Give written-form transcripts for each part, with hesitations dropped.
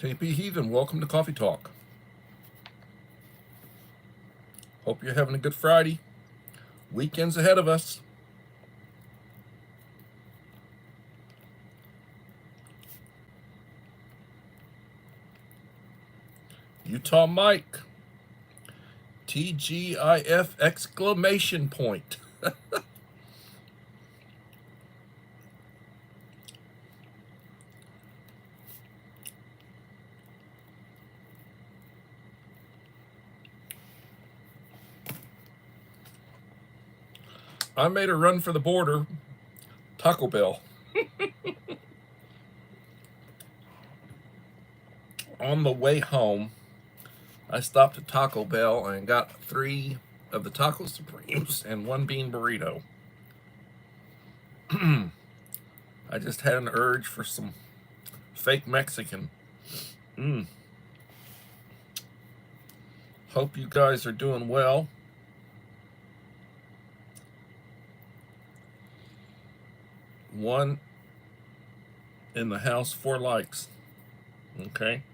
KP Heathen, welcome to Coffee Talk. Hope you're having a good Friday. Weekend's ahead of us. Utah Mike. TGIF exclamation point. I made a run for the border. Taco Bell. On the way home, I stopped at Taco Bell and got 3 of the Taco Supremes and 1 bean burrito. I just had an urge for some fake Mexican. Hope you guys are doing well. One in the house, 4 likes. Okay.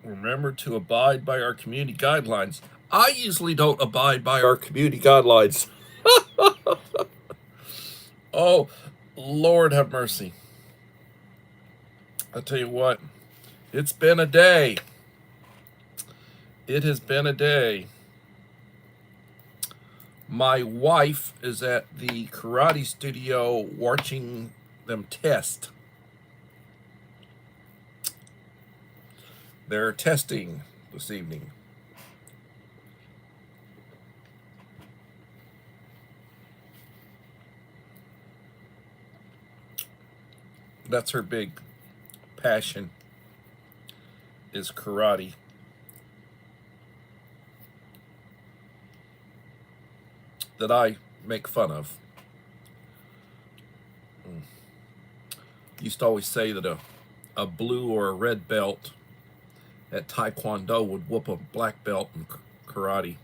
Remember to abide by our community guidelines. I usually don't abide by our community guidelines. Oh, Lord have mercy. I'll tell you what, it's been a day. It has been a day. My wife is at the karate studio watching them test. They're testing this evening. That's her big passion, is karate. That I make fun of. Used to always say that a blue or a red belt at Taekwondo would whoop a black belt in karate.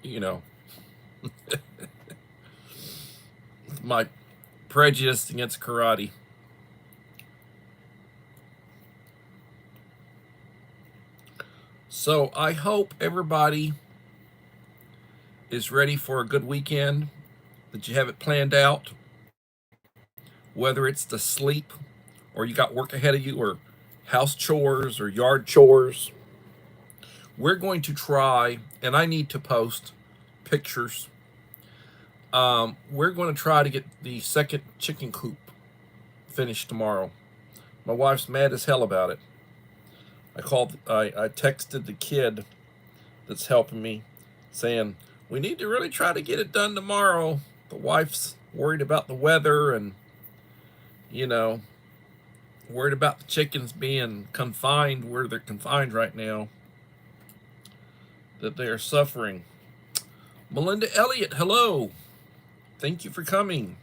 You know, my prejudice against karate. So I hope everybody is ready for a good weekend, that you have it planned out, whether it's to sleep or you got work ahead of you or house chores or yard chores. We're going to try, and I need to post pictures. We're going to try to get the second chicken coop finished tomorrow. My wife's mad as hell about it. I texted the kid that's helping me saying, we need to really try to get it done tomorrow. The wife's worried about the weather and, worried about the chickens being confined where they're confined right now, that they are suffering. Melinda Elliott, hello. Thank you for coming.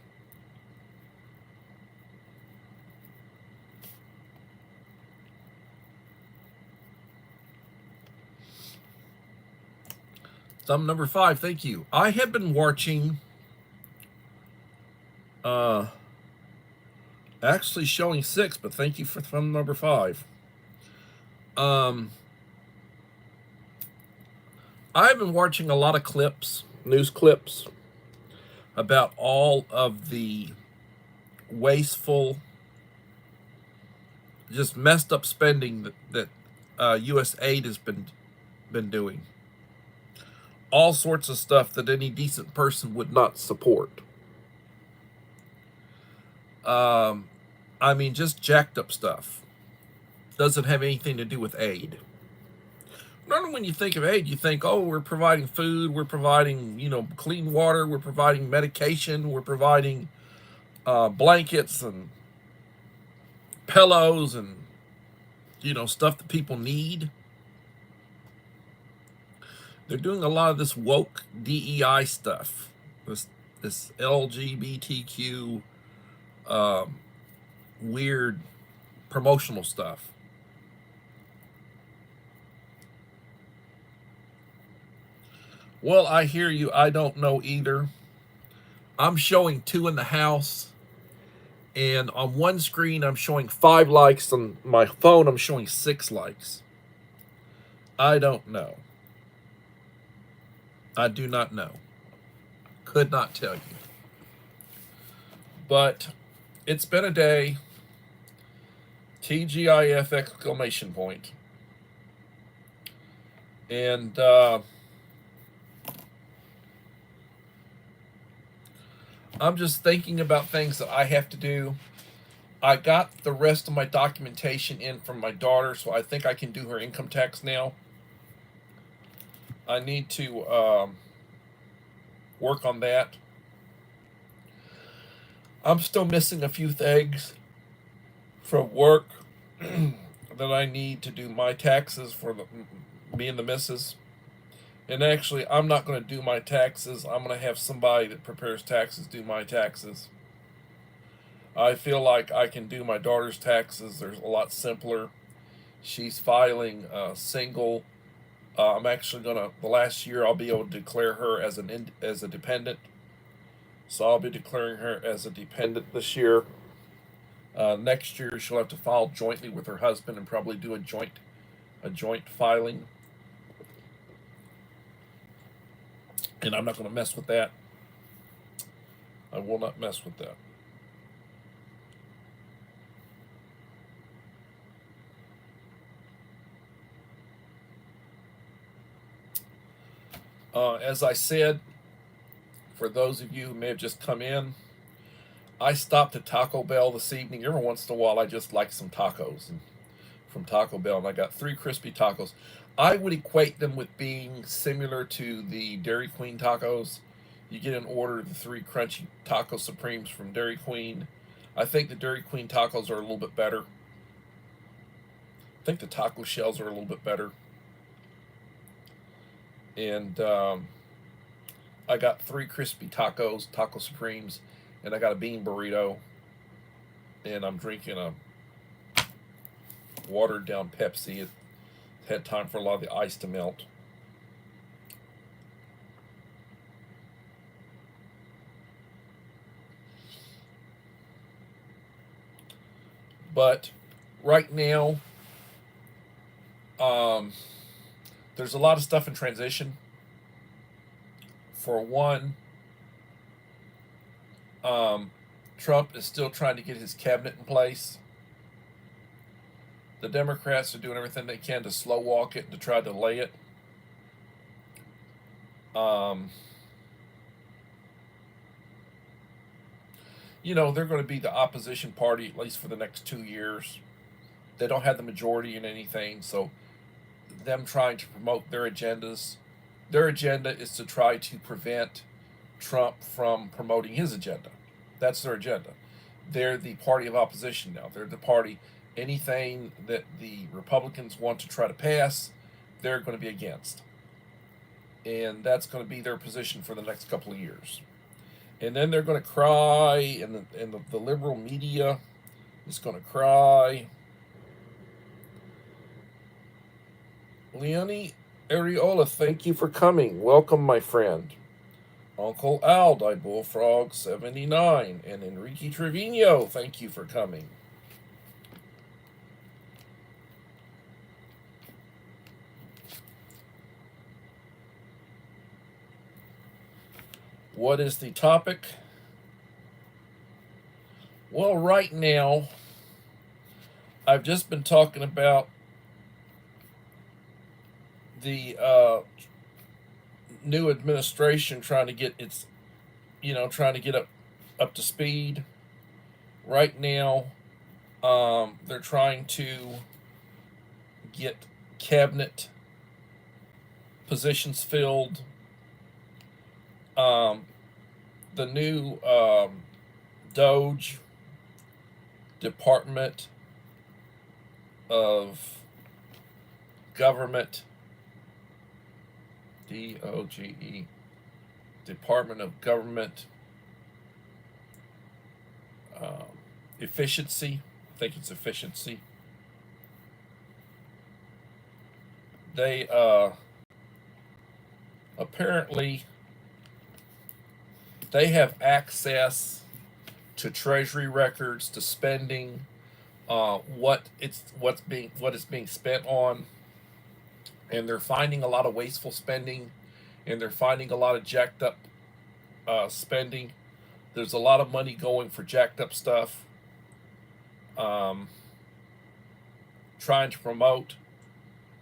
Thumb number 5, thank you. I have been watching, actually showing 6, but thank you for thumb number 5. I've been watching a lot of clips, news clips, about all of the wasteful, just messed up spending that U.S. aid has been doing. All sorts of stuff that any decent person would not support. Just jacked up stuff. Doesn't have anything to do with aid. Normally when you think of aid, you think, oh, we're providing food, we're providing, clean water, we're providing medication, we're providing blankets and pillows and, stuff that people need. They're doing a lot of this woke DEI stuff, this LGBTQ weird promotional stuff. Well, I hear you. I don't know either. I'm showing 2 in the house, and on one screen I'm showing 5 likes. On my phone I'm showing 6 likes. I don't know. I do not know. Could not tell you. But it's been a day. TGIF exclamation point. And I'm just thinking about things that I have to do. I got the rest of my documentation in from my daughter, so I think I can do her income tax now. I need to work on that. I'm still missing a few things from work that I need to do my taxes for me and the missus. And actually, I'm not going to do my taxes. I'm going to have somebody that prepares taxes do my taxes. I feel like I can do my daughter's taxes. They're a lot simpler. She's filing single. I'm actually gonna. The last year, I'll be able to declare her as as a dependent. So I'll be declaring her as a dependent this year. Next year, she'll have to file jointly with her husband and probably do a joint filing. And I'm not going to mess with that. I will not mess with that. As I said, for those of you who may have just come in, I stopped at Taco Bell this evening. Every once in a while, I just like some tacos from Taco Bell, and I got 3 crispy tacos. I would equate them with being similar to the Dairy Queen tacos. You get an order of the 3 crunchy taco supremes from Dairy Queen. I think the Dairy Queen tacos are a little bit better. I think the taco shells are a little bit better. And I got 3 crispy tacos, taco supremes, and I got a bean burrito. And I'm drinking a watered down Pepsi. It had time for a lot of the ice to melt. But right now, there's a lot of stuff in transition. For one, Trump is still trying to get his cabinet in place. The Democrats are doing everything they can to slow walk it and to try to delay it. They're going to be the opposition party at least for the next 2 years. They don't have the majority in anything, so them trying to promote their agendas. Their agenda is to try to prevent Trump from promoting his agenda. That's their agenda. They're the party of opposition now. They're the party, anything that the Republicans want to try to pass, they're going to be against. And that's going to be their position for the next couple of years. And then they're going to cry, and the liberal media is going to cry. Leonie Areola, thank you for coming. Welcome, my friend. Uncle Al, died Bullfrog 79, and Enrique Trevino, thank you for coming. What is the topic? Well, right now, I've just been talking about the new administration trying to get up to speed. Right now, they're trying to get cabinet positions filled. The new Doge Department of Government, DOGE, Department of Government Efficiency. I think it's efficiency. They apparently they have access to Treasury records, to spending, what is being spent on, and they're finding a lot of wasteful spending, and they're finding a lot of jacked up spending. There's a lot of money going for jacked up stuff, um, trying to promote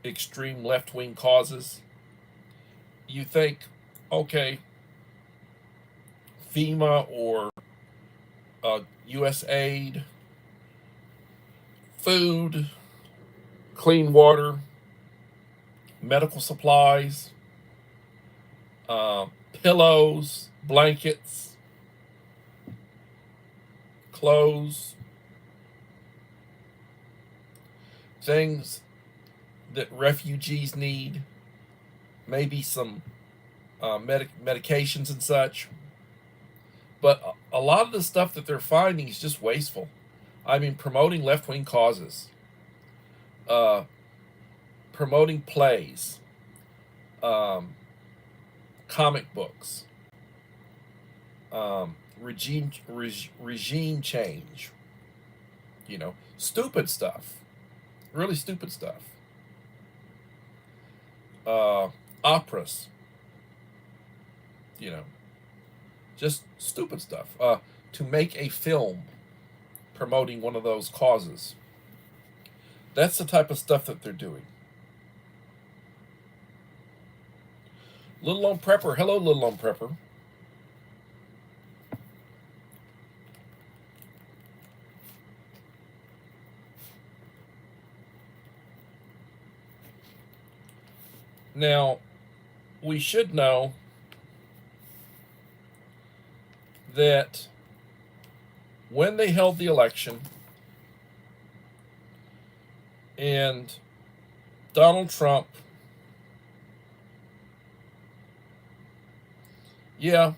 extreme left wing causes. You think, okay, FEMA or U.S. aid, food, clean water, medical supplies, uh, pillows, blankets, clothes, things that refugees need, maybe some medications and such. But a lot of the stuff that they're finding is just wasteful. I mean, promoting left wing causes, uh, promoting plays, um, comic books, regime change. Stupid stuff, really stupid stuff. Uh, Operas, you know, just stupid stuff. To make a film promoting one of those causes. That's the type of stuff that they're doing. Little Lone Prepper, hello, Little Lone Prepper. Now, we should know that when they held the election and Donald Trump, yeah,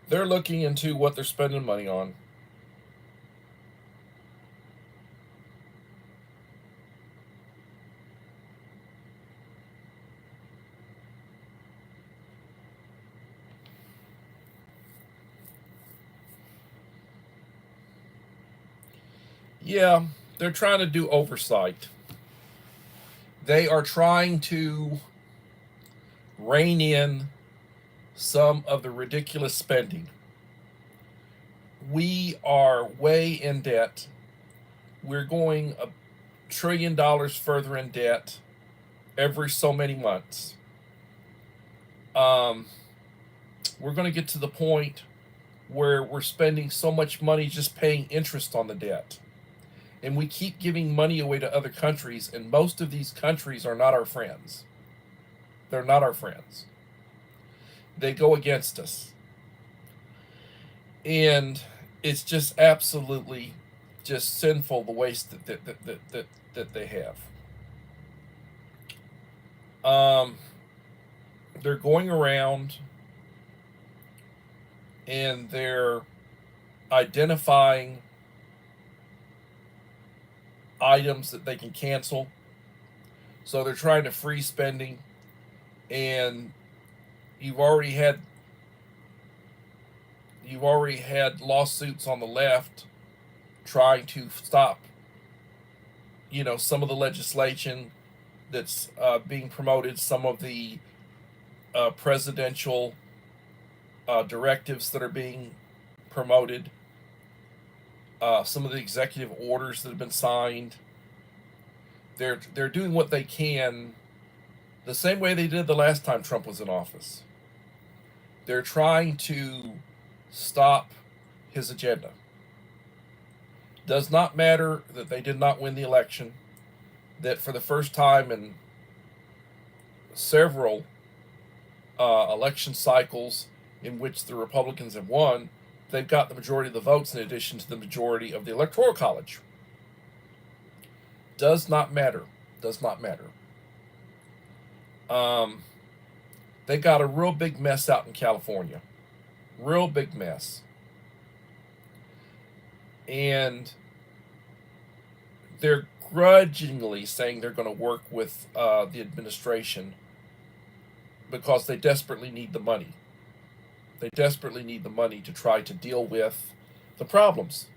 they're looking into what they're spending money on. Yeah, they're trying to do oversight. They are trying to rein in some of the ridiculous spending. We are way in debt. We're going $1 trillion further in debt every so many months. Um, we're going to get to the point where we're spending so much money just paying interest on the debt. And we keep giving money away to other countries, and most of these countries are not our friends. They're not our friends. They go against us. And it's just absolutely just sinful the waste that they have. They're going around and they're identifying items that they can cancel. So they're trying to freeze spending, and you've already had lawsuits on the left trying to stop some of the legislation that's being promoted, some of the presidential directives that are being promoted, some of the executive orders that have been signed. They're doing what they can, the same way they did the last time Trump was in office. They're trying to stop his agenda. Does not matter that they did not win the election, that for the first time in several election cycles in which the Republicans have won, they've got the majority of the votes in addition to the majority of the Electoral College. Does not matter. Does not matter. They got a real big mess out in California. Real big mess. And they're grudgingly saying they're going to work with the administration because they desperately need the money. They desperately need the money to try to deal with the problems.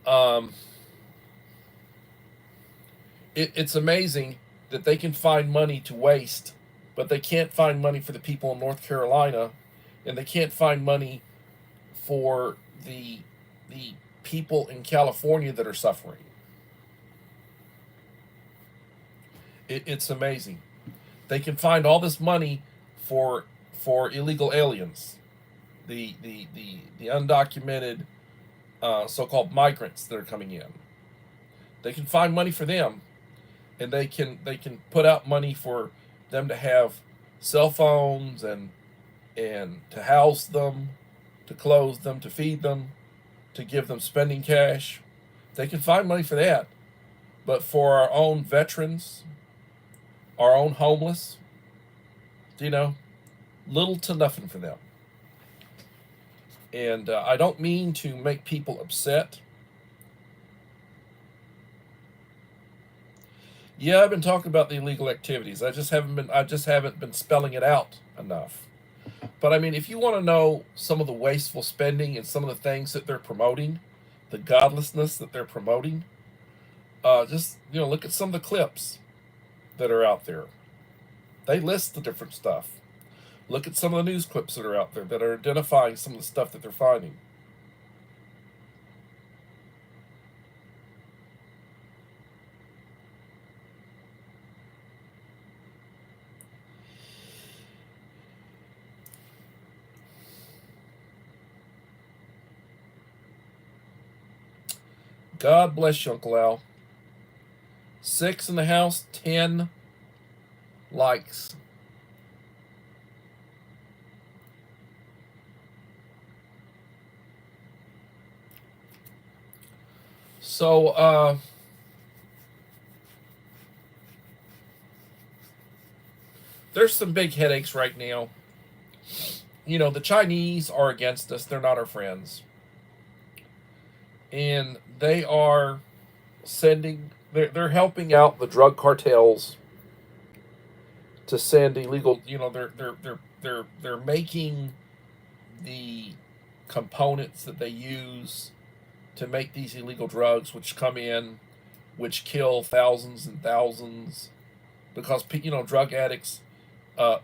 Um, it's amazing that they can find money to waste, but they can't find money for the people in North Carolina, and they can't find money for the people in California that are suffering. It's amazing. They can find all this money for illegal aliens, the undocumented so-called migrants that are coming in. They can find money for them, and they can put out money for them to have cell phones and to house them, to clothe them, to feed them, to give them spending cash. They can find money for that. But for our own veterans, our own homeless, you know, little to nothing for them. And I don't mean to make people upset. Yeah, I've been talking about the illegal activities. I just haven't been spelling it out enough. But I mean, if you want to know some of the wasteful spending and some of the things that they're promoting, the godlessness that they're promoting, just look at some of the clips that are out there. They list the different stuff. Look at some of the news clips that are out there that are identifying some of the stuff that they're finding. God bless you, Uncle Al. 6 in the house, 10 likes. So, there's some big headaches right now. The Chinese are against us. They're not our friends. And they are they're helping out the drug cartels to send illegal, they're making the components that they use to make these illegal drugs, which come in, which kill thousands and thousands, because drug addicts, uh,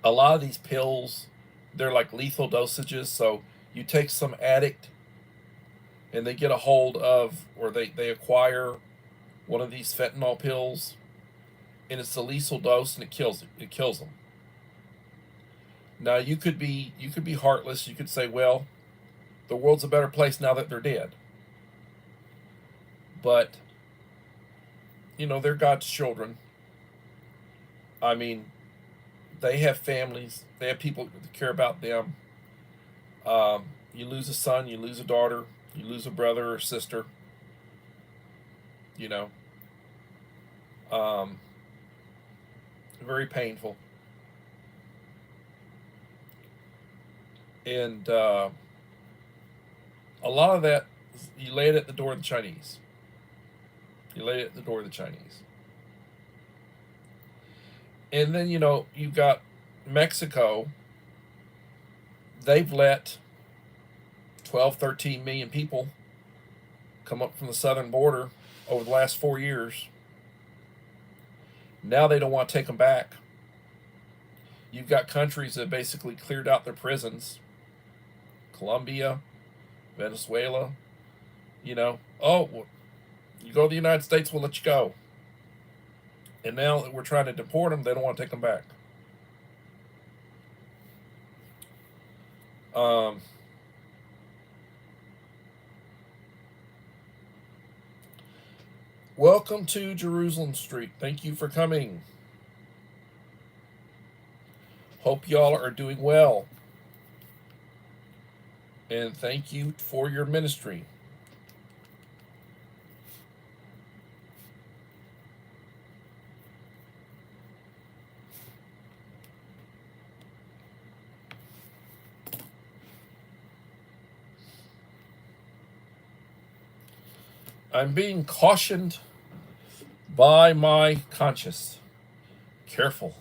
a lot of these pills, they're like lethal dosages. So you take some addict, and they get a hold of, or they acquire one of these fentanyl pills, and it's a lethal dose, and it kills them. Now you could be heartless. You could say, well, the world's a better place now that they're dead. But they're God's children. I mean, they have families. They have people that care about them. You lose a son, you lose a daughter, you lose a brother or sister. You know, um, very painful. And a lot of that, you lay it at the door of the Chinese. You lay it at the door of the Chinese. And then, you've got Mexico. They've let 12, 13 million people come up from the southern border over the last 4 years. Now they don't want to take them back. You've got countries that basically cleared out their prisons. Colombia, Venezuela, oh, well, you go to the United States, we'll let you go. And now that we're trying to deport them, they don't want to take them back. Welcome to Jerusalem Street. Thank you for coming. Hope y'all are doing well. And thank you for your ministry. I'm being cautioned by my conscience. Careful.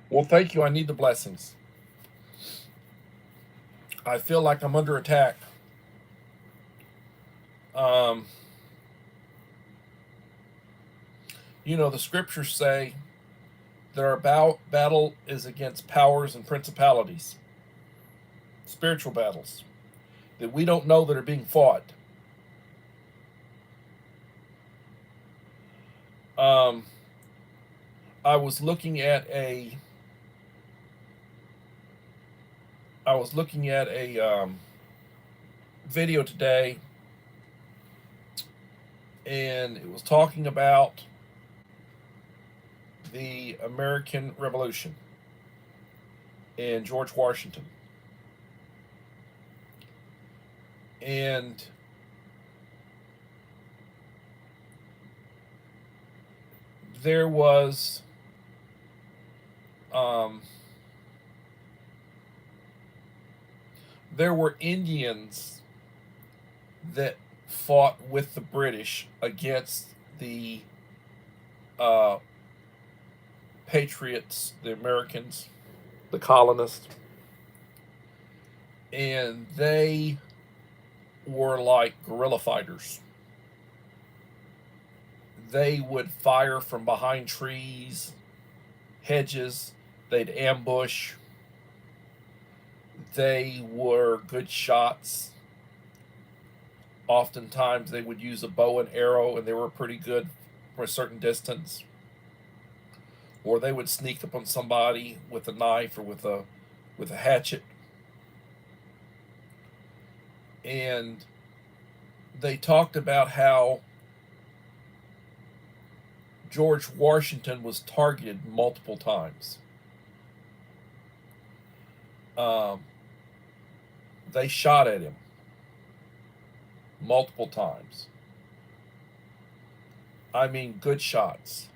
Well, thank you. I need the blessings. I feel like I'm under attack. Um, the scriptures say that our battle is against powers and principalities, spiritual battles that we don't know that are being fought. Um, I was looking at a video today, and it was talking about the American Revolution and George Washington. And there was there were Indians that fought with the British against the patriots, the Americans, the colonists, and they were like guerrilla fighters. They would fire from behind trees, hedges, they'd ambush. They were good shots. Oftentimes they would use a bow and arrow, and they were pretty good for a certain distance. Or they would sneak up on somebody with a knife or with a hatchet. And they talked about how George Washington was targeted multiple times. They shot at him multiple times. I mean, good shots.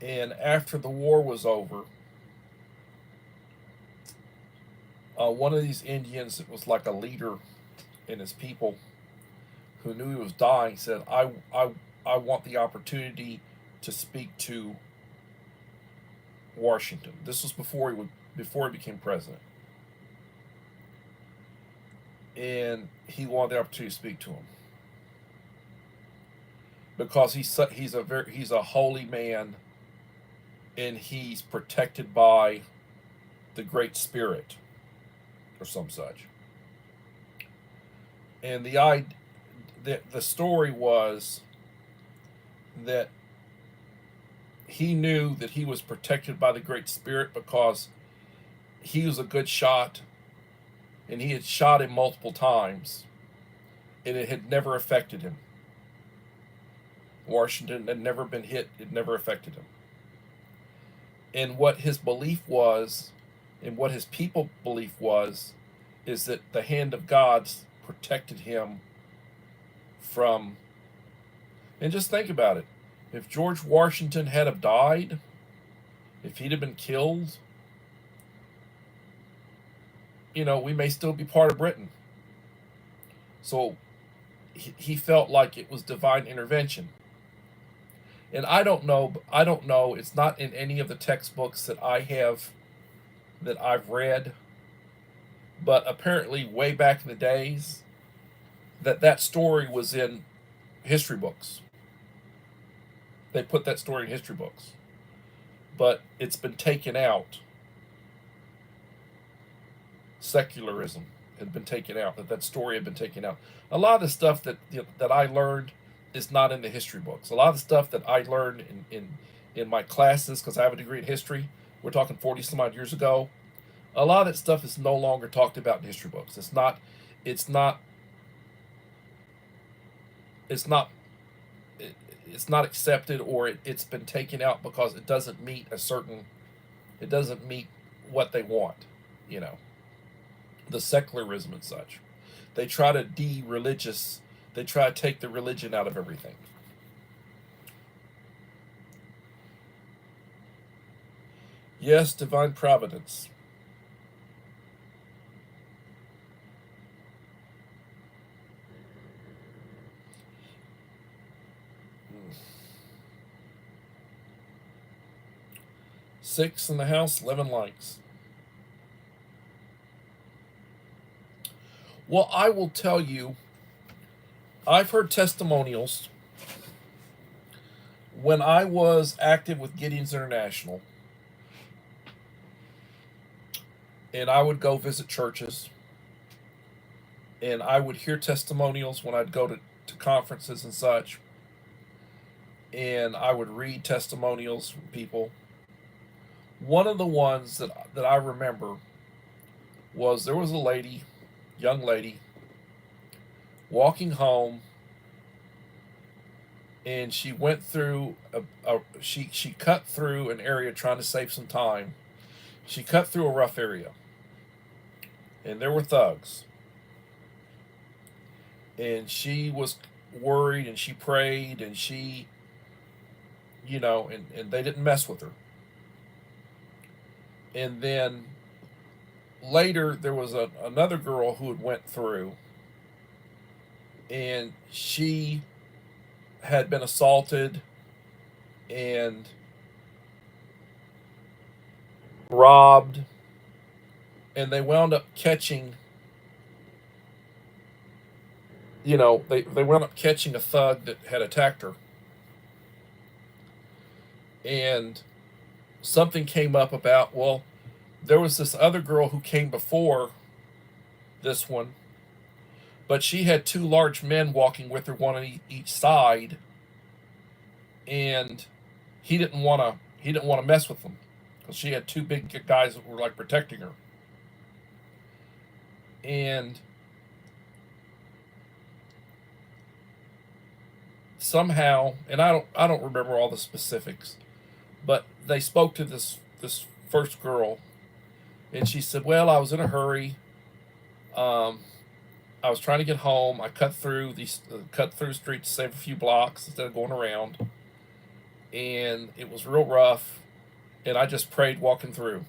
And after the war was over, one of these Indians that was like a leader in his people, who knew he was dying, said, I want the opportunity to speak to Washington. This was before he became president. And he wanted the opportunity to speak to him because he's a holy man, and he's protected by the Great Spirit or some such. And the story was that he knew that he was protected by the Great Spirit because he was a good shot, and he had shot him multiple times, and it had never affected him. Washington had never been hit. It never affected him. And what his belief was, and what his people belief was, is that the hand of God protected him from. And just think about it. If George Washington had have died, if he'd have been killed, we may still be part of Britain. So he felt like it was divine intervention. And I don't know, it's not in any of the textbooks that I've read, but apparently way back in the days that story was in history books. They put that story in history books. But it's been taken out. Secularism had been taken out, that story had been taken out. A lot of the stuff that I learned is not in the history books. A lot of the stuff that I learned in my classes, because I have a degree in history, we're talking 40 some odd years ago, a lot of that stuff is no longer talked about in history books. It's not accepted, or it's been taken out because it doesn't meet what they want. the secularism and such. They try to de-religious. They try to take the religion out of everything. Yes, divine providence. Six in the house, 11 likes. Well, I will tell you, I've heard testimonials when I was active with Gideon's International, and I would go visit churches, and I would hear testimonials when I'd go to conferences and such, and I would read testimonials from people. One of the ones that I remember was there was a lady, young lady, walking home, and she went through she cut through an area trying to save some time. She cut through a rough area, and there were thugs, and she was worried, and she prayed, and she, and they didn't mess with her. And then later there was another girl who had went through, and she had been assaulted and robbed, and they wound up catching, they wound up catching a thug that had attacked her. And something came up about, well, there was this other girl who came before this one, but she had two large men walking with her, one on each side, and he didn't want to mess with them because she had two big guys that were like protecting her. And somehow, and I don't remember all the specifics, but they spoke to this first girl, and she said, "Well, I was in a hurry. I was trying to get home. I cut through street to save a few blocks instead of going around, and it was real rough. And I just prayed walking through.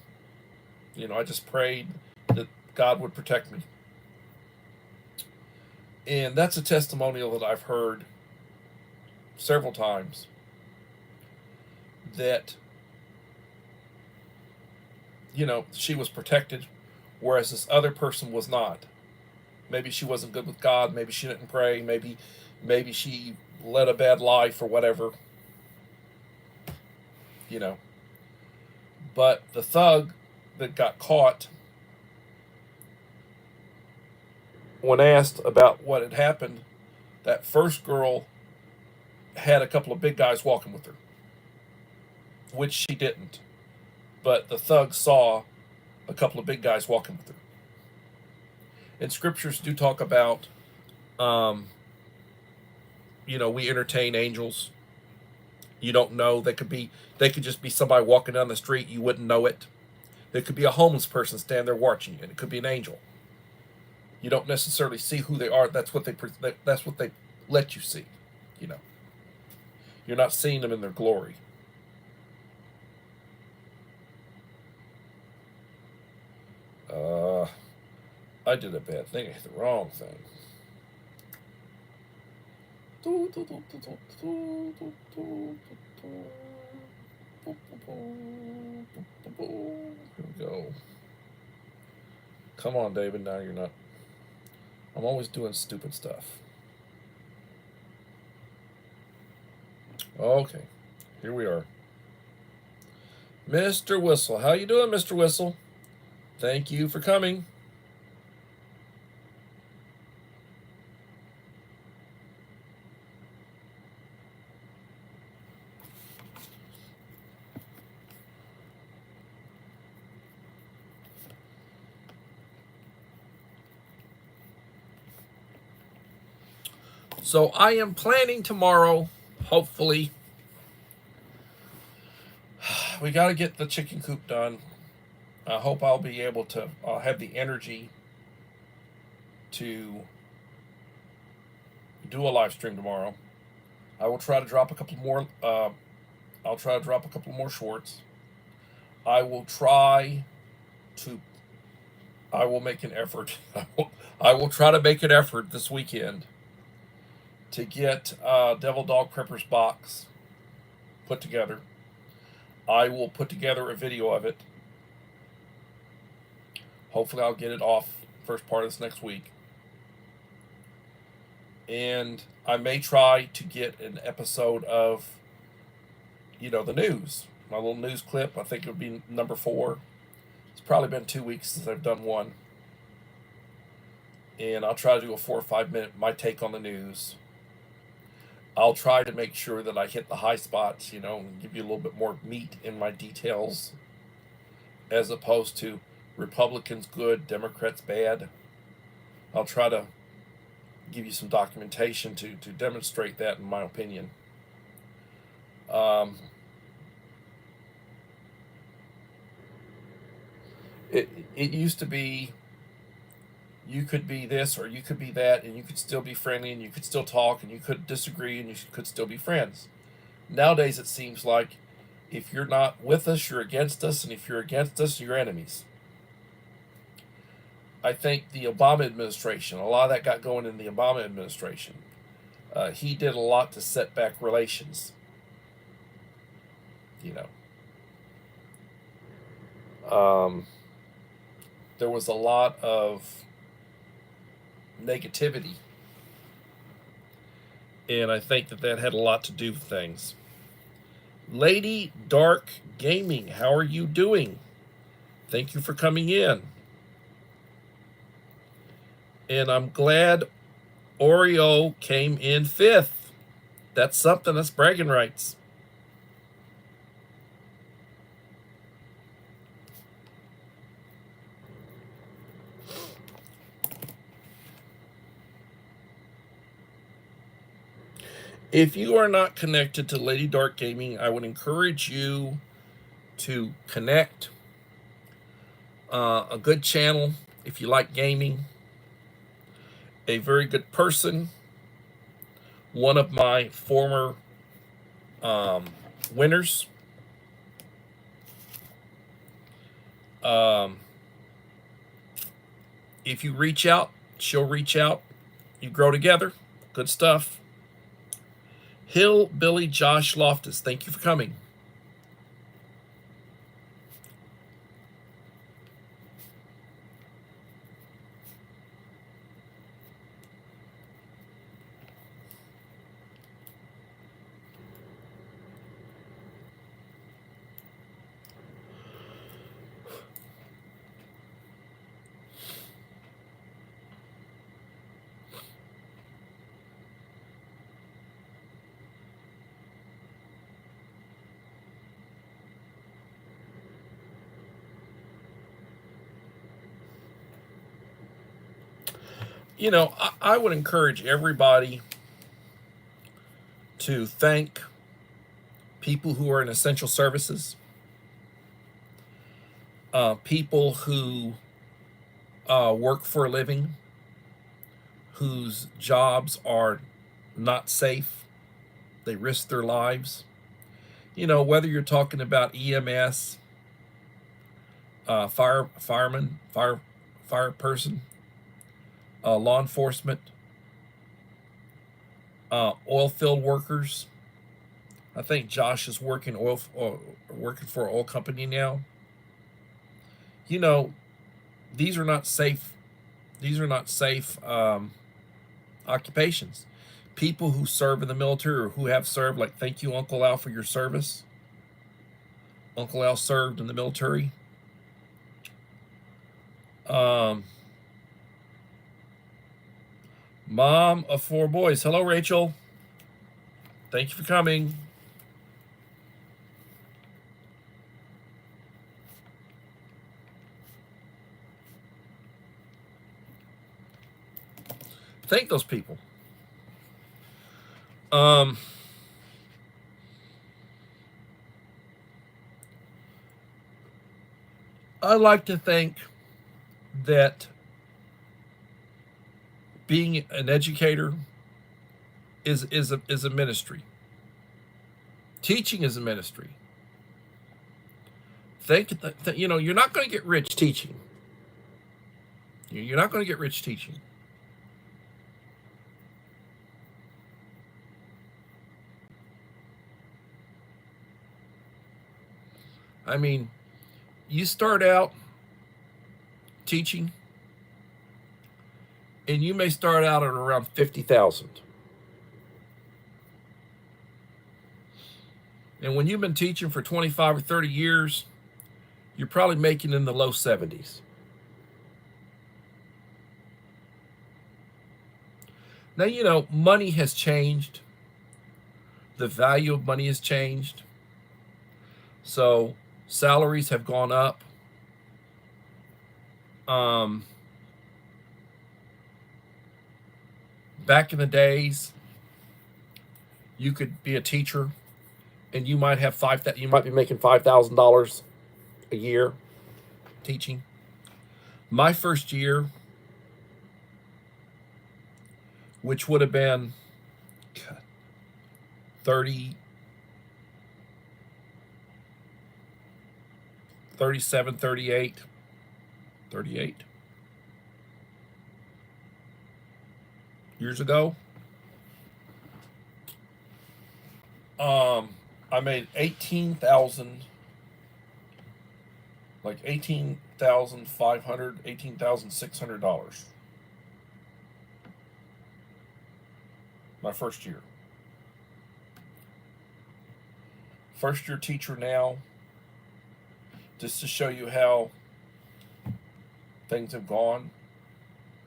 I just prayed that God would protect me." And that's a testimonial that I've heard several times, that she was protected, whereas this other person was not. Maybe she wasn't good with God. Maybe she didn't pray. Maybe she led a bad life or whatever. But the thug that got caught, when asked about what had happened, that first girl had a couple of big guys walking with her, which she didn't. But the thug saw a couple of big guys walking with her. And scriptures do talk about, we entertain angels. You don't know. They could just be somebody walking down the street. You wouldn't know it. There could be a homeless person standing there watching you, and it could be an angel. You don't necessarily see who they are. That's what they let you see. You're not seeing them in their glory. I did a bad thing. I hit the wrong thing. Here we go. Come on, David. Now you're not. I'm always doing stupid stuff. Okay. Here we are. Mr. Whistle. How you doing, Mr. Whistle? Thank you for coming. So I am planning tomorrow, hopefully. We got to get the chicken coop done. I hope I'll be able to have the energy to do a live stream tomorrow. I will try to drop a couple more. I'll try to drop a couple more shorts. I will try to. I will make an effort. I will try to make an effort this weekend to get Devil Dog Prepper's box put together. I will put together a video of it. Hopefully I'll get it off first part of this next week. And I may try to get an episode of, the news. My little news clip. I think it would be number 4. It's probably been 2 weeks since I've done one. And I'll try to do a 4 or 5 minute, my take on the news. I'll try to make sure that I hit the high spots, and give you a little bit more meat in my details, as opposed to Republicans good, Democrats bad. I'll try to give you some documentation to demonstrate that, in my opinion. It used to be you could be this or you could be that, and you could still be friendly, and you could still talk, and you could disagree, and you could still be friends. Nowadays, it seems like if you're not with us, you're against us, and if you're against us, you're enemies. I think the Obama administration, a lot of that got going in the Obama administration. He did a lot to set back relations. There was a lot of negativity, and I think that had a lot to do with things. Lady Dark Gaming, how are you doing? Thank you for coming in. And I'm glad Oreo came in 5th. That's something. That's bragging rights. If you are not connected to Lady Dark Gaming, I would encourage you to connect. A good channel if you like gaming. A very good person. One of my former winners. If you reach out, she'll reach out. You grow together. Good stuff. Hillbilly Josh Loftus, thank you for coming. I would encourage everybody to thank people who are in essential services, people who work for a living, whose jobs are not safe. They risk their lives. Whether you're talking about EMS, fire person, law enforcement, oil field workers. I think Josh is working for an oil company now. These are not safe. These are not safe occupations. People who serve in the military or who have served, like, thank you, Uncle Al, for your service. Uncle Al served in the military. Mom of 4 boys. Hello, Rachel. Thank you for coming. Thank those people. I like to think that being an educator is a ministry. Teaching is a ministry. Think that you're not going to get rich teaching. You're not going to get rich teaching. I mean, you start out teaching, and you may start out at around 50,000. And when you've been teaching for 25 or 30 years, you're probably making in the low 70s. Now, money has changed. The value of money has changed. So salaries have gone up. Back in the days, you could be a teacher, and you might be making $5,000 a year teaching. My first year, which would have been 37, 38 years ago, I made $18,500, $18,600 my first year. First year teacher now, just to show you how things have gone,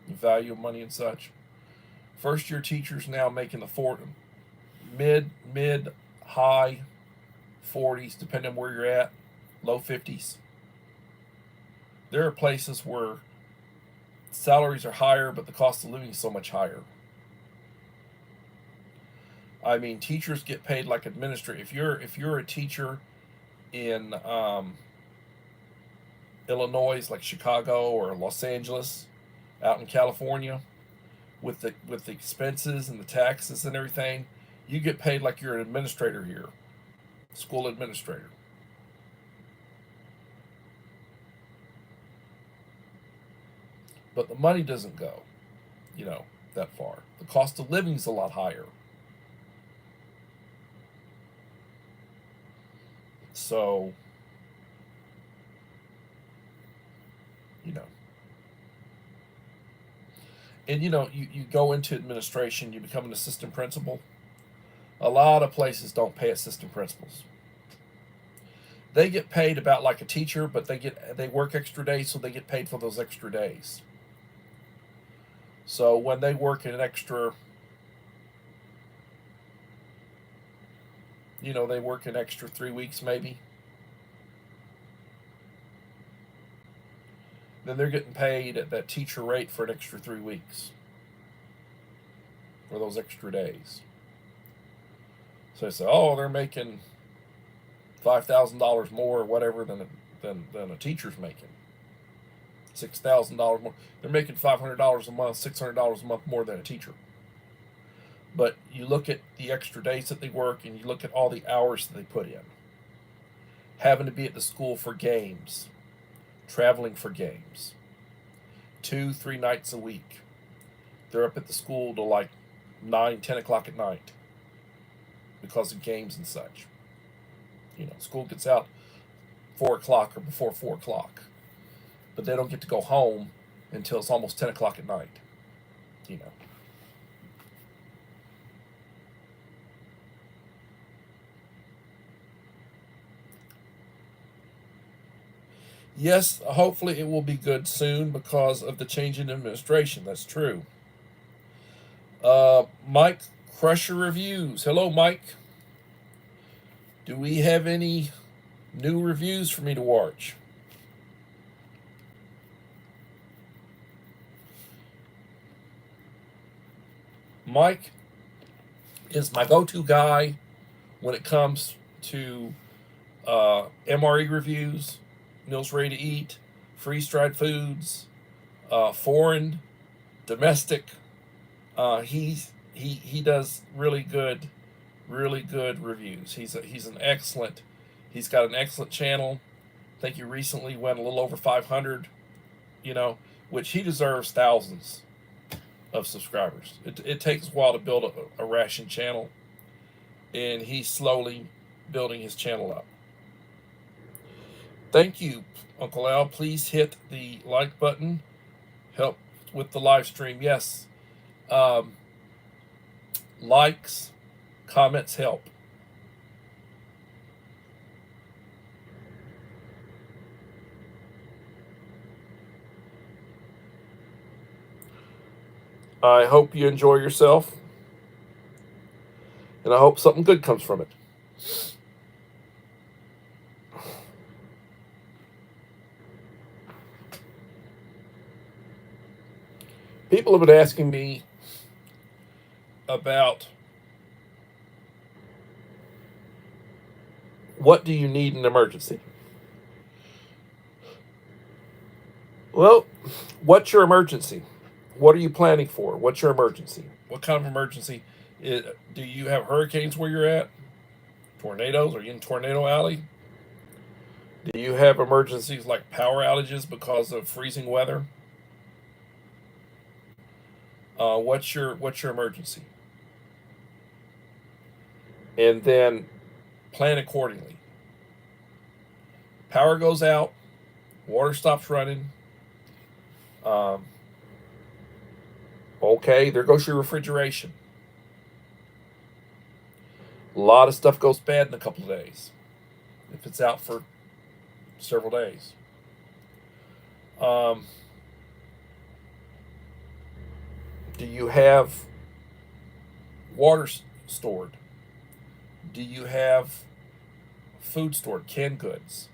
the value of money and such. First year teachers now making the mid high 40s, depending on where you're at, low 50s. There are places where salaries are higher, but the cost of living is so much higher. I mean, teachers get paid like administrators. If you're a teacher in Illinois, like Chicago or Los Angeles, out in California, with the expenses and the taxes and everything, you get paid like you're an administrator here, school administrator. But the money doesn't go, that far. The cost of living is a lot higher. So, and you go into administration, you become an assistant principal. A lot of places don't pay assistant principals. They get paid about like a teacher, but they work extra days, so they get paid for those extra days. So when they work an extra, they work an extra 3 weeks maybe, then they're getting paid at that teacher rate for an extra 3 weeks for those extra days. So they say, oh, they're making $5,000 more or whatever than a teacher's making. $6,000 more. They're making $500 a month, $600 a month more than a teacher. But you look at the extra days that they work, and you look at all the hours that they put in. Having to be at the school for games, traveling for games, 2-3 nights a week. They're up at the school till like 9-10 o'clock at night because of games and such. School gets out 4 o'clock or before 4 o'clock, but they don't get to go home until it's almost 10 o'clock at night. Yes, hopefully it will be good soon because of the change in administration. That's true. Mike Crusher Reviews. Hello, Mike. Do we have any new reviews for me to watch? Mike is my go-to guy when it comes to MRE reviews, meals ready to eat, freeze-dried foods, foreign, domestic, He does really good reviews. He's an excellent. He's got an excellent channel. I think he recently went a little over 500. You know, which he deserves thousands of subscribers. It takes a while to build a ration channel, and he's slowly building his channel up. Thank you, Uncle Al. Please hit the like button. Help with the live stream. Yes. Um, Likes, comments help. I hope you enjoy yourself, and I hope something good comes from it. People have been asking me about what do you need in an emergency? Well, what's your emergency? What are you planning for? What's your emergency? What kind of emergency? Do you have hurricanes where you're at? Tornadoes? Are you in Tornado Alley? Do you have emergencies like power outages because of freezing weather? What's your emergency? And then plan accordingly. Power goes out, water stops running. Um, okay, there goes your refrigeration. A lot of stuff goes bad in a couple of days if it's out for several days. Um, do you have water stored? Do you have food stored, canned goods,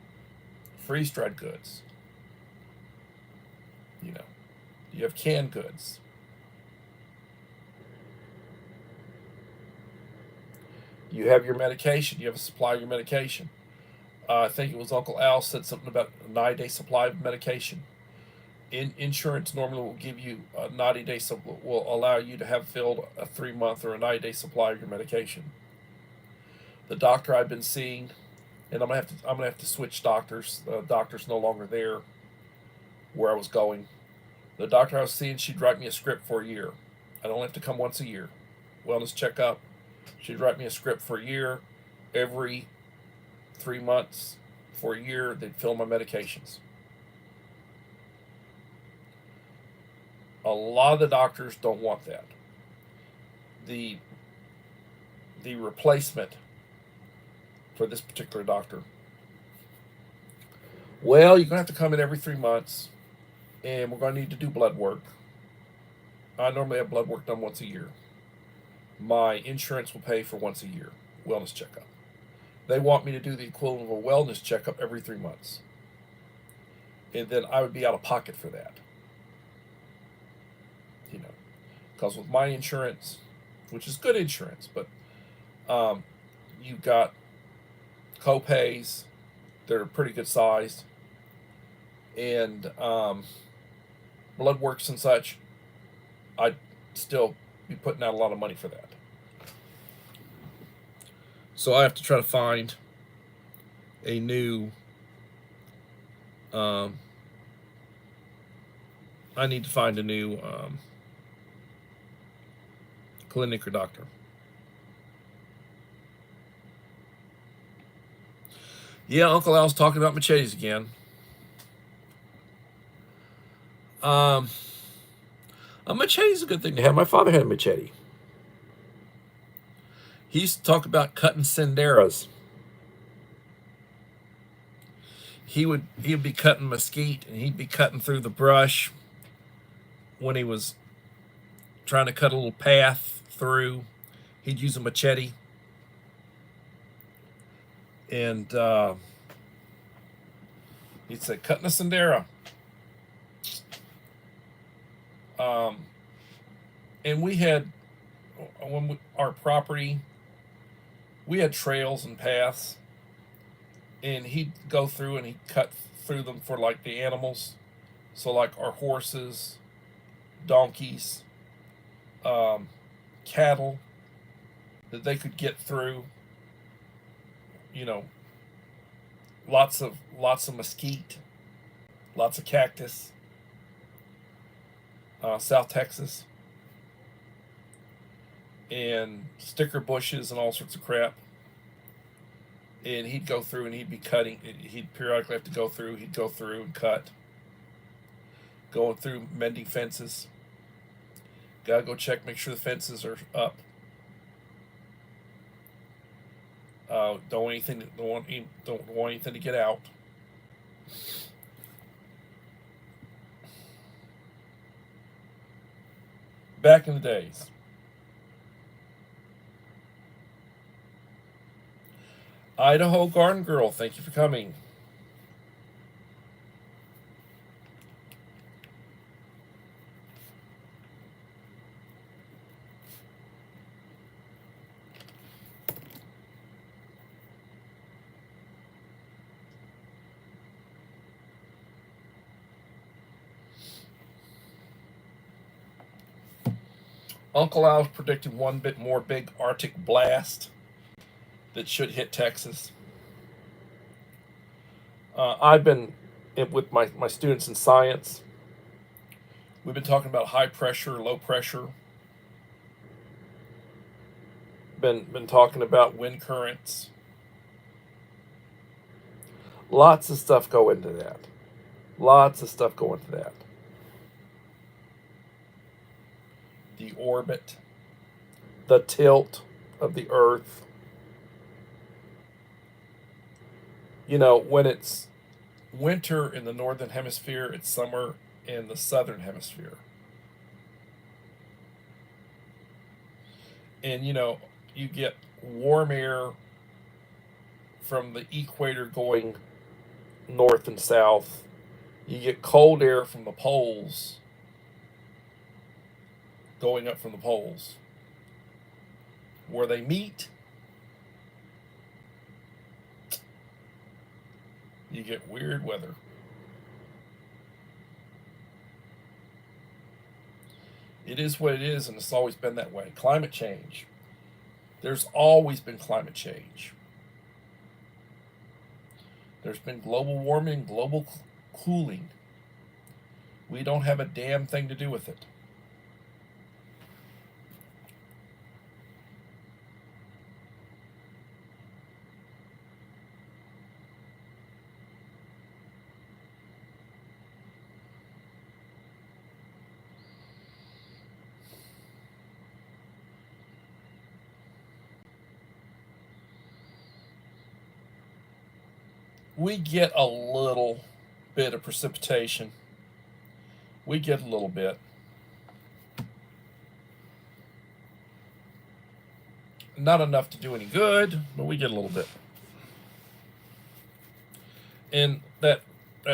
freeze dried goods? You know, do you have canned goods? You have your medication. You have a supply of your medication. I think it was Uncle Al said something about a 9-day supply of medication. Insurance normally will give you a 90-day will allow you to have filled a 3-month or a 90-day supply of your medication. The doctor I've been seeing, and I'm gonna have to switch doctors. The doctor's no longer there where I was going. The doctor I was seeing, she'd write me a script for a year. I don't have to come once a year. Wellness checkup. She'd write me a script for a year. Every 3 months for a year, they'd fill my medications. A lot of the doctors don't want that. The replacement for this particular doctor, well, you're going to have to come in every 3 months, and we're going to need to do blood work. I normally have blood work done once a year. My insurance will pay for once a year wellness checkup. They want me to do the equivalent of a wellness checkup every 3 months. And then I would be out of pocket for that. You know, because with my insurance, which is good insurance, but you've got co-pays that are pretty good sized, and blood works and such, I'd still be putting out a lot of money for that. So I have to try to find a new. I need to find a new clinic or doctor. Yeah, Uncle Al's talking about machetes again. A machete is a good thing to have. My father had a machete. He used to talk about cutting senderas. He'd be cutting mesquite, and he'd be cutting through the brush when he was trying to cut a little path through. He'd use a machete, and he'd say, "Cutting a sendera." And we had our property, we had trails and paths, and he'd go through and he'd cut through them for like the animals, so like our horses, donkeys, cattle that they could get through. You know, lots of mesquite, lots of cactus, South Texas, and sticker bushes and all sorts of crap. And he'd go through and he'd be cutting. He'd periodically have to go through. He'd go through and cut, going through mending fences. Gotta go check, make sure the fences are up. Don't want anything to get out. Back in the days. Idaho Garden Girl, thank you for coming. Uncle Al's predicted one bit more big Arctic blast that should hit Texas. I've been with my students in science. We've been talking about high pressure, low pressure. Been talking about wind currents. Lots of stuff go into that. Lots of stuff go into that. The orbit, the tilt of the Earth. You know, when it's winter in the northern hemisphere, it's summer in the southern hemisphere. And you know, you get warm air from the equator going north and south. You get cold air from the poles going up from the poles. Where they meet, you get weird weather. It is what it is, and it's always been that way. Climate change. There's always been climate change. There's been global warming, global cooling. We don't have a damn thing to do with it. We get a little bit of precipitation. We get a little bit. Not enough to do any good, but we get a little bit. And that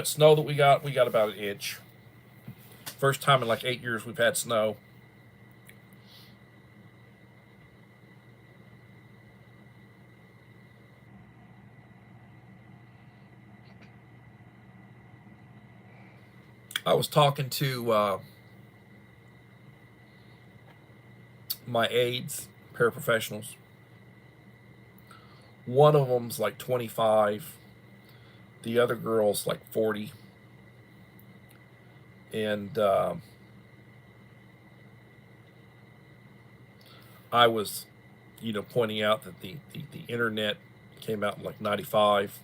snow that we got about an inch. First time in like 8 years we've had snow. I was talking to my aides, paraprofessionals. One of them's like 25. The other girl's like 40. And I was, pointing out that the internet came out in like 95.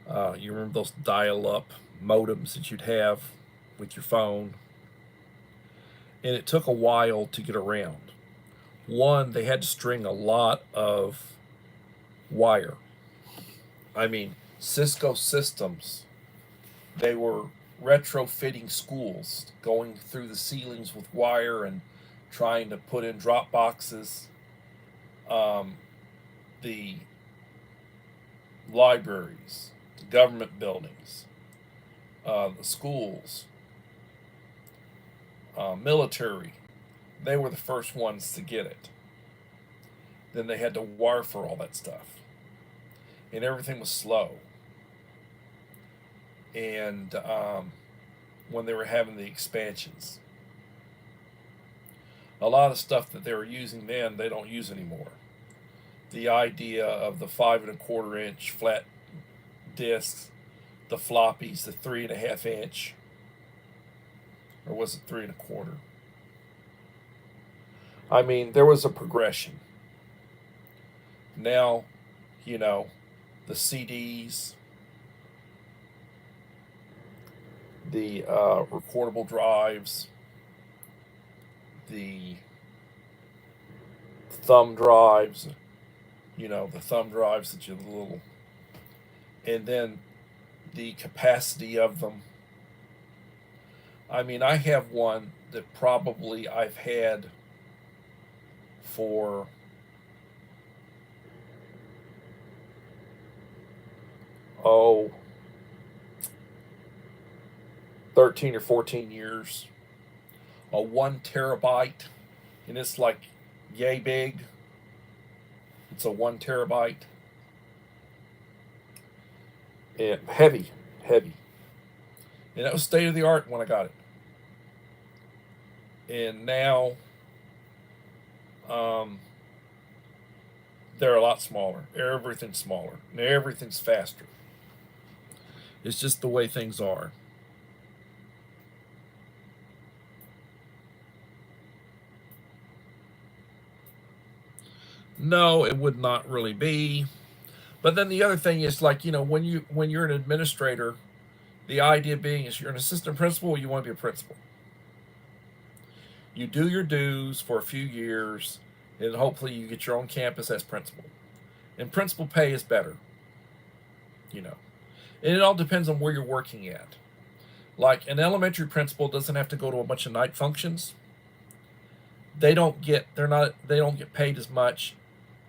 You remember those dial-up modems that you'd have with your phone? And it took a while to get around. One, they had to string a lot of wire. I mean, Cisco systems, they were retrofitting schools, going through the ceilings with wire and trying to put in drop boxes. The libraries, the government buildings, the schools, military, they were the first ones to get it. Then they had to wire for all that stuff. And everything was slow. And when they were having the expansions, A lot of stuff that they were using then, they don't use anymore. The idea of the 5 1/4 inch flat discs, the floppies, the 3.5 inch, or was it 3 1/4? I mean, there was a progression. Now, you know, the CDs, the recordable drives, the thumb drives, the thumb drives that you little, and then the capacity of them. I mean, I have one that probably I've had for 13 or 14 years. A 1 terabyte, and it's like yay big. It's a 1 terabyte. And heavy. And that was state of the art when I got it. And now they're a lot smaller. Everything's smaller. And everything's faster. It's just the way things are. No, it would not really be. But then the other thing is, like, when you're an administrator, the idea being is you're an assistant principal, you want to be a principal. You do your dues for a few years, and hopefully you get your own campus as principal. And principal pay is better. And it all depends on where you're working at. Like, an elementary principal doesn't have to go to a bunch of night functions. They don't get paid as much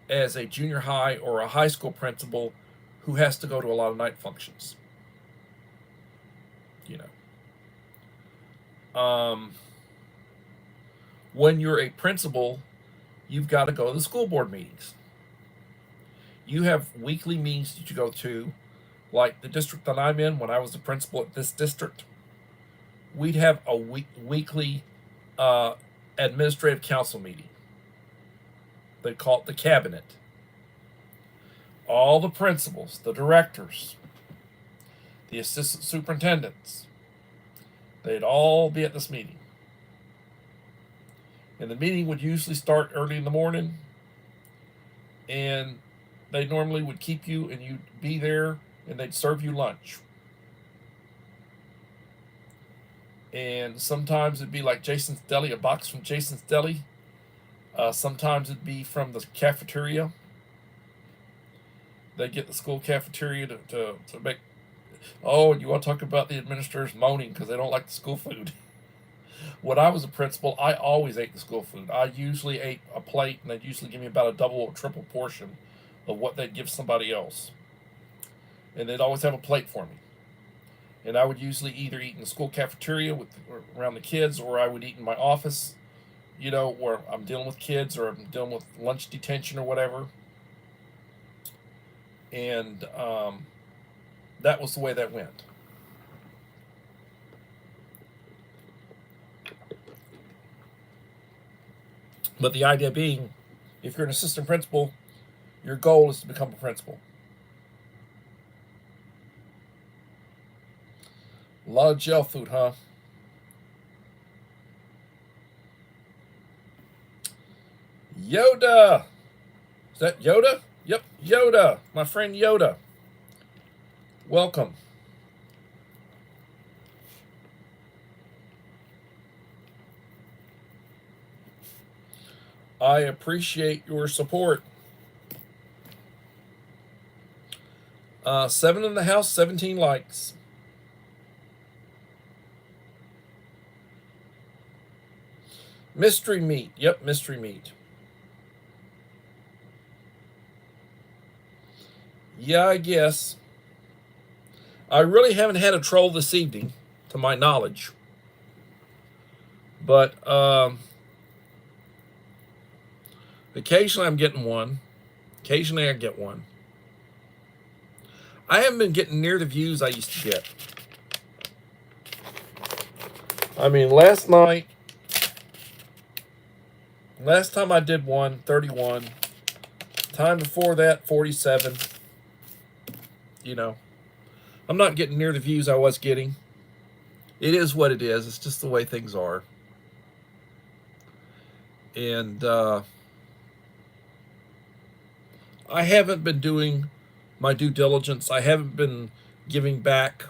as a junior high or a high school principal who has to go to a lot of night functions. When you're a principal, you've got to go to the school board meetings. You have weekly meetings that you go to. Like the district that I'm in, when I was the principal at this district, we'd have a weekly administrative council meeting. They call it the cabinet. All the principals, the directors, the assistant superintendents, they'd all be at this meeting. And the meeting would usually start early in the morning, and they normally would keep you, and you'd be there, and they'd serve you lunch. And sometimes it'd be like Jason's Deli, a box from Jason's Deli. Sometimes it'd be from the cafeteria. They get the school cafeteria to make. Oh, and you want to talk about the administrators moaning because they don't like the school food. When I was a principal, I always ate the school food. I usually ate a plate, and they'd usually give me about a double or triple portion of what they'd give somebody else. And they'd always have a plate for me. And I would usually either eat in the school cafeteria around the kids, or I would eat in my office, where I'm dealing with kids or I'm dealing with lunch detention or whatever. And that was the way that went. But the idea being, if you're an assistant principal, your goal is to become a principal. A lot of gel food, huh? Yoda! Is that Yoda? Yep, Yoda. My friend Yoda. Welcome. I appreciate your support. 7 in the house, 17 likes. Mystery meat. Yep, mystery meat. Yeah, I guess. I really haven't had a troll this evening, to my knowledge. But occasionally I'm getting one. Occasionally I get one. I haven't been getting near the views I used to get. I mean, last night Last time I did one, 31. Time before that, 47. You know, I'm not getting near the views I was getting. It is what it is. It's just the way things are. And I haven't been doing my due diligence. I haven't been giving back.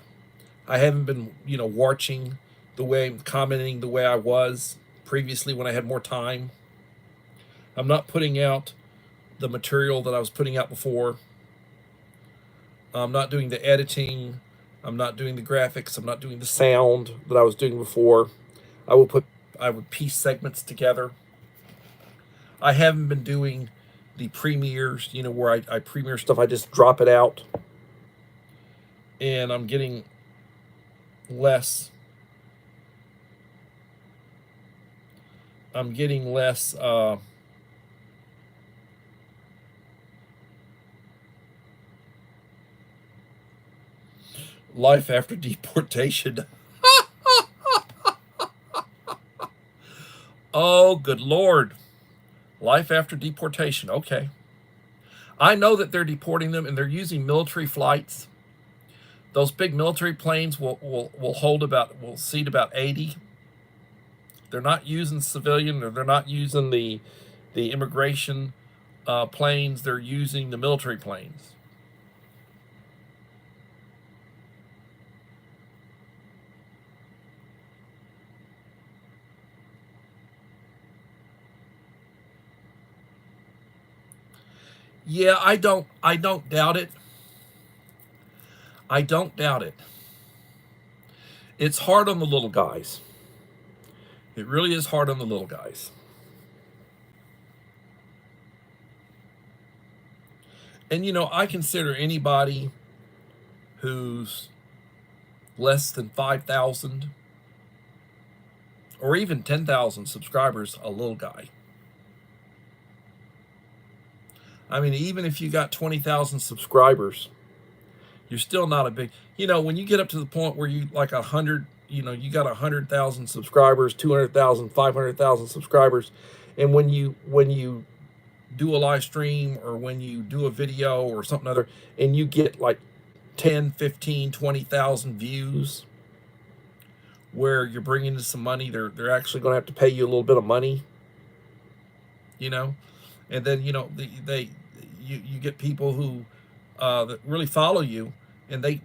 I haven't been, watching the way, commenting the way I was previously when I had more time. I'm not putting out the material that I was putting out before. I'm not doing the editing. I'm not doing the graphics. I'm not doing the sound that I was doing before. I would piece segments together. I haven't been doing the premieres, where I premiere stuff. I just drop it out. And I'm getting less. I'm getting less. Life after deportation. Oh, good Lord. Life after deportation. Okay. I know that they're deporting them and they're using military flights. Those big military planes will seat about 80. They're not using civilian, or they're not using the immigration planes. They're using the military planes. Yeah, I don't doubt it. I don't doubt it. It's hard on the little guys. It really is hard on the little guys. And I consider anybody who's less than 5,000 or even 10,000 subscribers a little guy. I mean, even if you got 20,000 subscribers, you're still not a big. When you get up to the point where you like 100, you got 100,000 subscribers, 200,000, 500,000 subscribers, and when you do a live stream or when you do a video or something other, and you get like 10, 15, 20,000 views, where you're bringing in some money, they're actually going to have to pay you a little bit of money, and then you get people who that really follow you, and they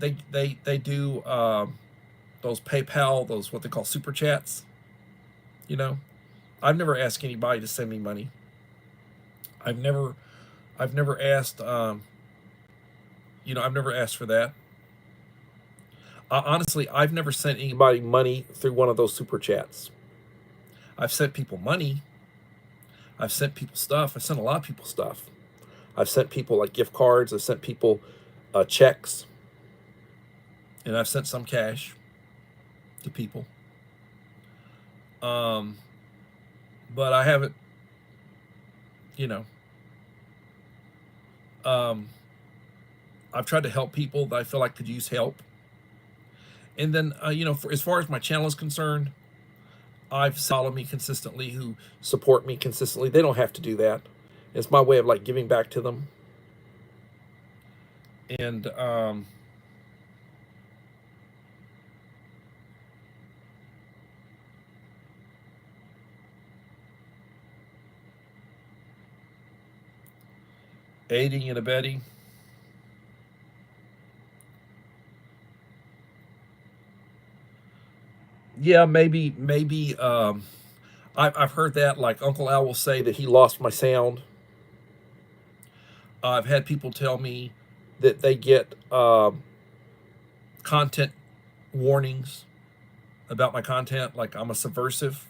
do those PayPal, those what they call super chats. I've never asked anybody to send me money. I've never asked. I've never asked for that. Honestly, I've never sent anybody money through one of those super chats. I've sent people money. I've sent people stuff. I've sent a lot of people stuff. I've sent people like gift cards. I've sent people checks. And I've sent some cash to people. But I haven't, I've tried to help people that I feel like could use help. And then, as far as my channel is concerned, I've followed me consistently, who support me consistently. They don't have to do that. It's my way of like giving back to them. And aiding and abetting. Yeah, maybe. I've heard that. Like Uncle Al will say that he lost my sound. I've had people tell me that they get content warnings about my content, like I'm a subversive.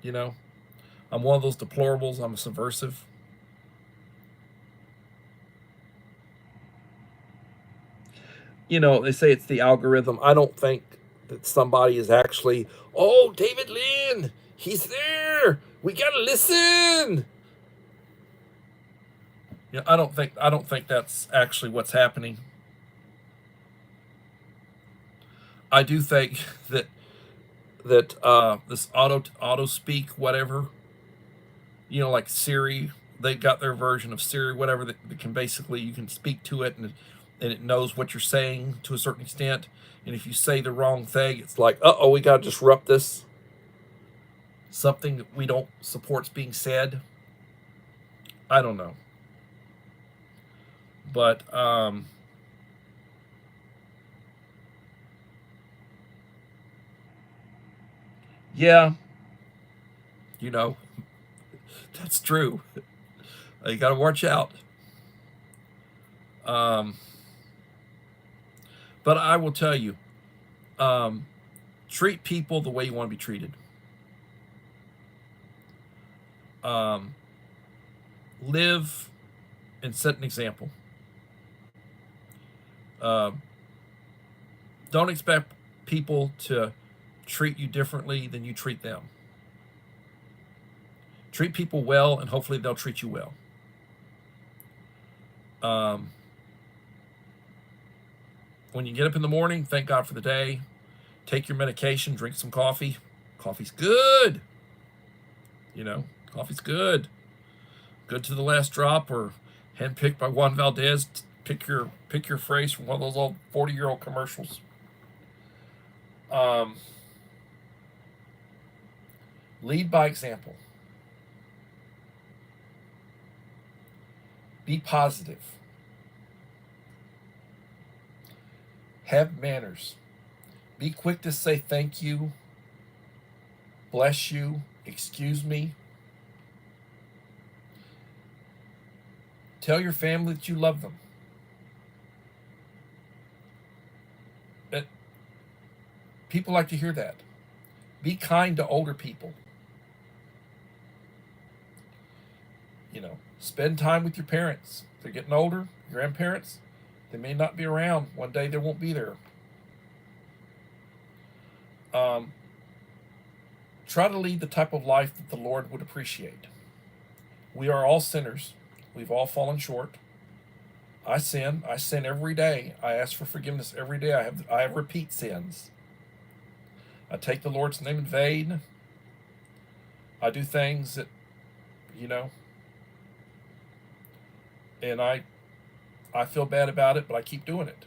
I'm one of those deplorables. I'm a subversive. They say it's the algorithm. I don't think that somebody is actually, oh, David Lynn, he's there. We gotta listen. I don't think that's actually what's happening. I do think that that this auto speak whatever, like Siri. They got their version of Siri, whatever, that can basically, you can speak to it, and it knows what you're saying to a certain extent. And if you say the wrong thing, it's like, uh-oh, we got to disrupt this. Something that we don't support's being said. I don't know. But yeah, you know, that's true. You got to watch out. Um, but I will tell you, um, treat people the way you want to be treated. Um, Live and set an example. Um, don't expect people to treat you differently than you treat them. Treat people well, and hopefully they'll treat you well. Um, when you get up in the morning, thank God for the day. Take your medication, drink some coffee. Coffee's good. Coffee's good. Good to the last drop, or handpicked by Juan Valdez. Pick your phrase from one of those old 40-year-old commercials. Lead by example. Be positive. Have manners. Be quick to say thank you, bless you, excuse me. Tell your family that you love them. People like to hear that. Be kind to older people. Spend time with your parents. If they're getting older, your grandparents, they may not be around. One day they won't be there. Try to lead the type of life that the Lord would appreciate. We are all sinners. We've all fallen short. I sin. I sin every day. I ask for forgiveness every day. I have repeat sins. I take the Lord's name in vain. I do things that, and I feel bad about it, but I keep doing it.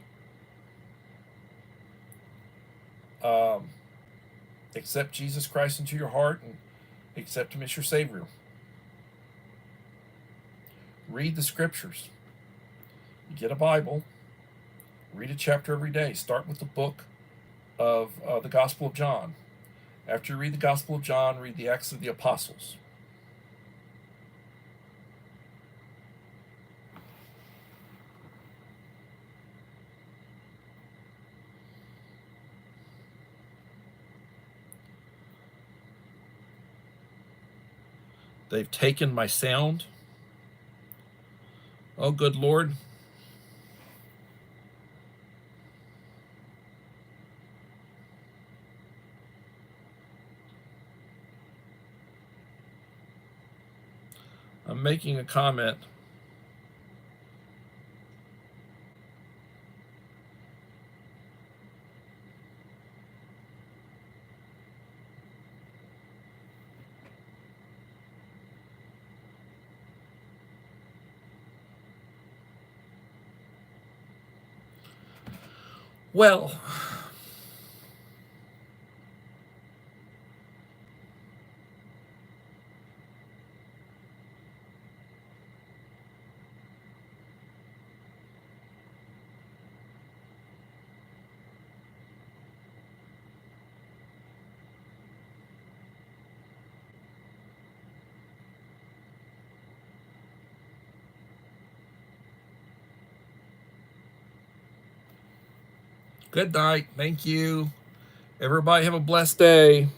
Accept Jesus Christ into your heart and accept Him as your Savior. Read the Scriptures. Get a Bible. Read a chapter every day. Start with the book of the Gospel of John. After you read the Gospel of John, read the Acts of the Apostles. They've taken my sound. Oh, good Lord. I'm making a comment. Well, good night. Thank you. Everybody have a blessed day.